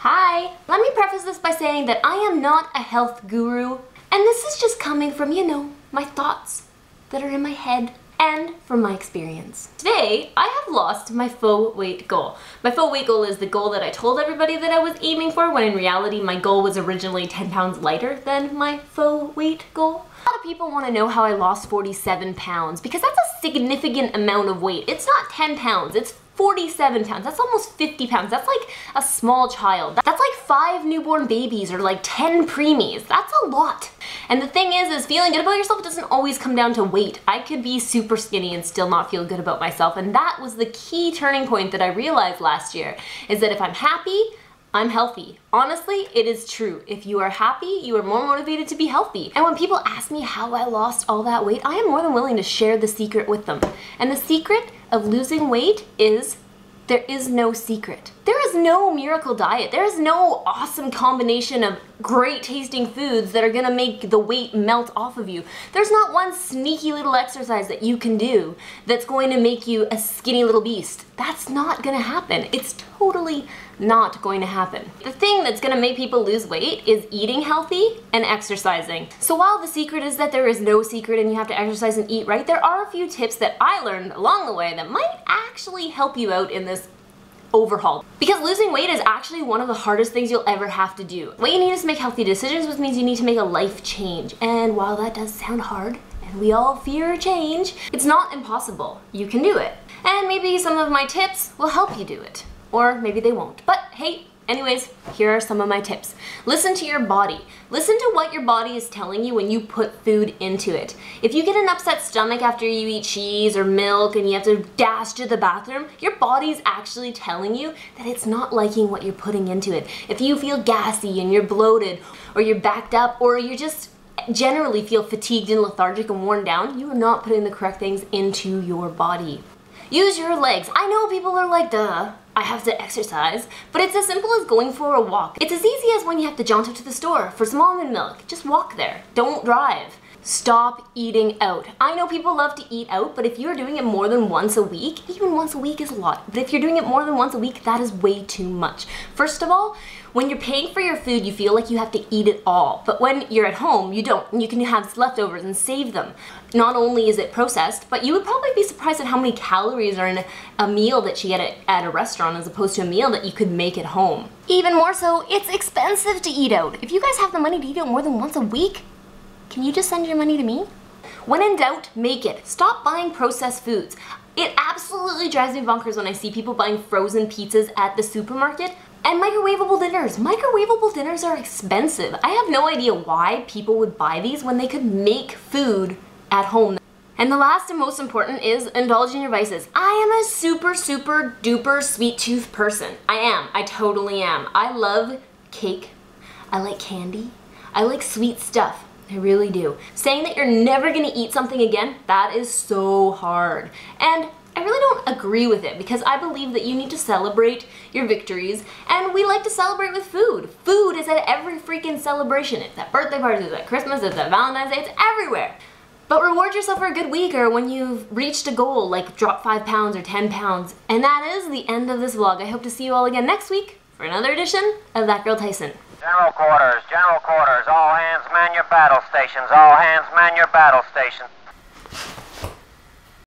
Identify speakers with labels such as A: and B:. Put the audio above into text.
A: Hi! Let me preface this by saying that I am not a health guru, and this is just coming from, my thoughts that are in my head and from my experience. Today, I have lost my faux weight goal. My faux weight goal is the goal that I told everybody that I was aiming for, when in reality my goal was originally 10 pounds lighter than my faux weight goal. A lot of people want to know how I lost 47 pounds because that's a significant amount of weight. It's not 10 pounds, it's 47 pounds. That's almost 50 pounds. That's like a small child. That's like 5 newborn babies or like 10 preemies. That's a lot. And the thing is feeling good about yourself doesn't always come down to weight. I could be super skinny and still not feel good about myself. And that was the key turning point that I realized last year, is that if I'm happy, I'm healthy. Honestly, it is true. If you are happy, you are more motivated to be healthy. And when people ask me how I lost all that weight, I am more than willing to share the secret with them. And the secret of losing weight is there is no secret. There is no miracle diet. There is no awesome combination of great tasting foods that are gonna make the weight melt off of you. There's not one sneaky little exercise that you can do that's going to make you a skinny little beast. That's not gonna happen. It's totally not going to happen. The thing that's gonna make people lose weight is eating healthy and exercising. So while the secret is that there is no secret and you have to exercise and eat right, there are a few tips that I learned along the way that might actually help you out in this overhaul. Because losing weight is actually one of the hardest things you'll ever have to do. What you need is to make healthy decisions, which means you need to make a life change. And while that does sound hard, and we all fear change, it's not impossible. You can do it. And maybe some of my tips will help you do it. Or maybe they won't. But hey, anyways, here are some of my tips. Listen to your body. Listen to what your body is telling you when you put food into it. If you get an upset stomach after you eat cheese or milk and you have to dash to the bathroom, your body's actually telling you that it's not liking what you're putting into it. If you feel gassy and you're bloated, or you're backed up, or you just generally feel fatigued and lethargic and worn down, you are not putting the correct things into your body. Use your legs. I know people are like, duh, I have to exercise, but it's as simple as going for a walk. It's as easy as when you have to jaunt up to the store for some almond milk. Just walk there. Don't drive. Stop eating out. I know people love to eat out, but if you're doing it more than once a week, even once a week is a lot, but if you're doing it more than once a week, that is way too much. First of all, when you're paying for your food, you feel like you have to eat it all. But when you're at home, you don't. And you can have leftovers and save them. Not only is it processed, but you would probably be surprised at how many calories are in a meal that you get at a restaurant as opposed to a meal that you could make at home. Even more so, it's expensive to eat out. If you guys have the money to eat out more than once a week, can you just send your money to me? When in doubt, make it. Stop buying processed foods. It absolutely drives me bonkers when I see people buying frozen pizzas at the supermarket. And microwavable dinners. Microwavable dinners are expensive. I have no idea why people would buy these when they could make food at home. And the last and most important is indulge in your vices. I am a super duper sweet tooth person. I am. I totally am. I love cake. I like candy. I like sweet stuff. I really do. Saying that you're never gonna eat something again, that is so hard. And I really don't agree with it because I believe that you need to celebrate your victories, and we like to celebrate with food. Food is at every freaking celebration. It's at birthday parties, it's at Christmas, it's at Valentine's Day, it's everywhere. But reward yourself for a good week or when you've reached a goal, like drop 5 pounds or 10 pounds. And that is the end of this vlog. I hope to see you all again next week for another edition of That Girl Tyson.
B: General quarters, all hands man your battle stations, all hands man your battle stations.